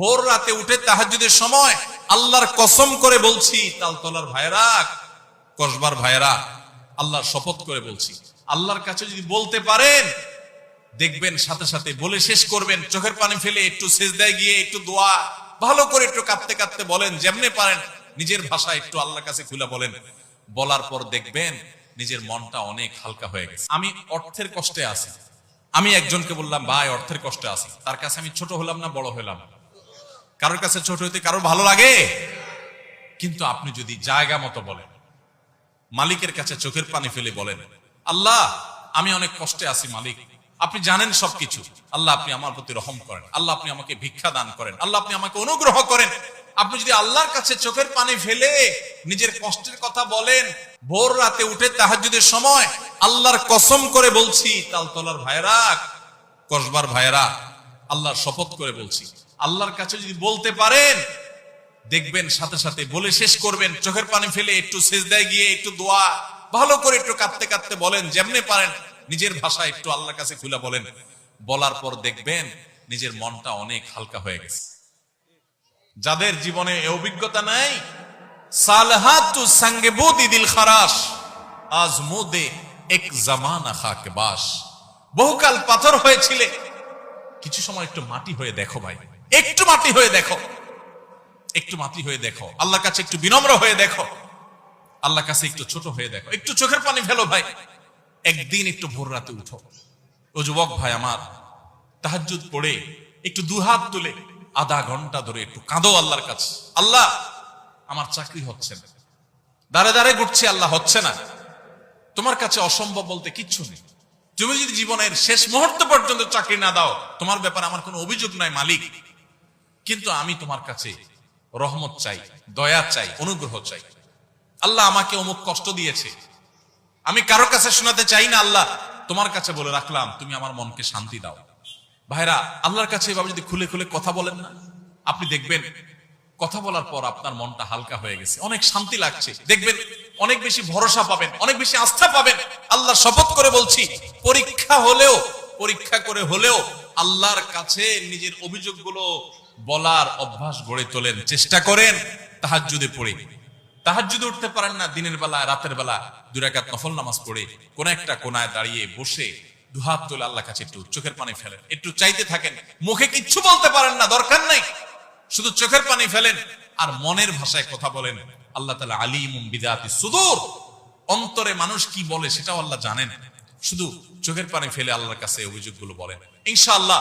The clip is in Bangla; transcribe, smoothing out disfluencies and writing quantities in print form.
ভোর রাতে উঠে তাহাজ্জুদের সময় আল্লাহর কসম করে বলছি, তালতলার ভাইরা, কসবার ভাইরা, আল্লাহর শপথ করে বলছি, আল্লাহর কাছে যদি বলতে পারেন দেখবেন সাথে সাথে বলে শেষ করবেন, চোখের পানি ফেলে একটু সিজদায় গিয়ে একটু দোয়া ভালো করে একটু কাঁদতে কাঁদতে বলেন, যেমনে পারেন নিজের ভাষায় একটু আল্লাহর কাছে খুলে বলেন। বলার পর দেখবেন নিজের মনটা অনেক হালকা হয়ে গেছে। আমি অর্থের কষ্টে আছি, আমি একজনকে বললাম ভাই অর্থের কষ্টে আছি, তার কাছে আমি ছোট হলাম না বড় হলাম? কারোর কাছে ছোট হইতে কারোর ভালো লাগে? কিন্তু আপনি যদি জায়গা মতো বলেন, মালিকের কাছে চোখের পানি ফেলে বলেন, আল্লাহ আমি অনেক কষ্টে আছি মালিক, আপনি জানেন সবকিছু, আল্লাহ আপনি আমার প্রতি রহম করেন, আল্লাহ আপনি আমাকে ভিক্ষা দান করেন, আল্লাহ আপনি আমাকে অনুগ্রহ করেন। আপনি যদি আল্লাহর কাছে চোখের পানি ফেলে নিজের কষ্টের কথা বলেন, ভোর রাতে উঠে তাহাজ্জুদের সময় আল্লাহর কসম করে বলছি, তালতলার ভাইরা, কসবার ভাইরা, আল্লাহর শপথ করে বলছি, আল্লাহর কাছে যদি বলতে পারেন দেখবেন সাথে সাথে বলে শেষ করবেন, চোখের পানি ফেলে একটু সিজদায় গিয়ে একটু দোয়া ভালো করে একটু কাঁদতে কাঁদতে বলেন, যেমনে পারেন নিজের ভাষায় একটু আল্লাহর কাছে খুলে বলেন। বলার পর দেখবেন নিজের মনটা অনেক হালকা হয়ে গেছে। যাদের জীবনে এই অভিজ্ঞতা নাই, সালহাতু সঙ্গে বুদি দিল খারাস আজমুদে এক জামানা খাকে বাস, বহুকাল পাথর হয়েছিলে, কিছু সময় একটু মাটি হয়ে দেখো ভাই, একটু মাটি হয়ে দেখো, একটু মাটি হয়ে দেখো, আল্লাহর কাছে একটু বিনম্র হয়ে দেখো, আল্লাহর কাছে একটু ছোট হয়ে দেখো, একটু চোখের পানি ফেলো ভাই, একদিন একটু ভোর রাতে উঠো। ও যুবক ভাই আমার, তাহাজ্জুদ পড়ে একটু দুহাত তুলে আধা ঘন্টা ধরে একটু কাঁদো আল্লাহর কাছে, আল্লাহ আমার চাকরি হচ্ছে না, দাঁড়ে দাঁড়ে ঘুরছি, আল্লাহ হচ্ছে না, তোমার কাছে অসম্ভব বলতে কিচ্ছু নেই, তুমি যদি জীবনের শেষ মুহূর্ত পর্যন্ত চাকরি না দাও, তোমার ব্যাপারে আমার কোনো অভিযোগ নাই মালিক, কিন্তু আমি তোমার কাছে রহমত চাই, দয়া চাই, অনুগ্রহ চাই। আল্লাহ আমাকে অমুক কষ্ট দিয়েছে, আমি কারোর কাছে শোনাতে চাই না, আল্লাহ তোমার কাছে বলে রাখলাম, তুমি আমার মনকে শান্তি দাও। ভাইরা, আল্লাহর কাছে এভাবে যদি খুলে খুলে কথা বলেন না, আপনি দেখবেন কথা বলার পর আপনার মনটা হালকা হয়ে গেছে, অনেক শান্তি লাগছে, দেখবেন অনেক বেশি ভরসা পাবেন, অনেক বেশি আস্থা পাবেন। আল্লাহর শপথ করে বলছি, পরীক্ষা হলেও, পরীক্ষা করে হলেও আল্লাহর কাছে নিজের অভিযোগগুলো বলার অভ্যাস গড়ে তোলেন, চেষ্টা করেন। তাহাজ্জুদে পড়ে, তাহাজ্জুদে উঠতে পারেন না, দিনের বেলা রাতের বেলা 2 রাকাত নফল নামাজ পড়ে কোন একটা কোনায় দাঁড়িয়ে বসে দুহাত তুলে আল্লাহর কাছে একটু চোখের পানি ফেলেন, একটু চাইতে থাকেন, মুখে কিচ্ছু বলতে পারেন না, দরকার নাই, শুধু চোখের পানি ফেলেন আর মনের ভাষায় কথা বলেন। আল্লাহ তাআলা আলিমুম বিযাতিস সুদূর, অন্তরে মানুষ কি বলে সেটাও আল্লাহ জানেন। শুধু চোখের পানি ফেলে আল্লাহর কাছে অভিযোগগুলো বলেন, ইনশাআল্লাহ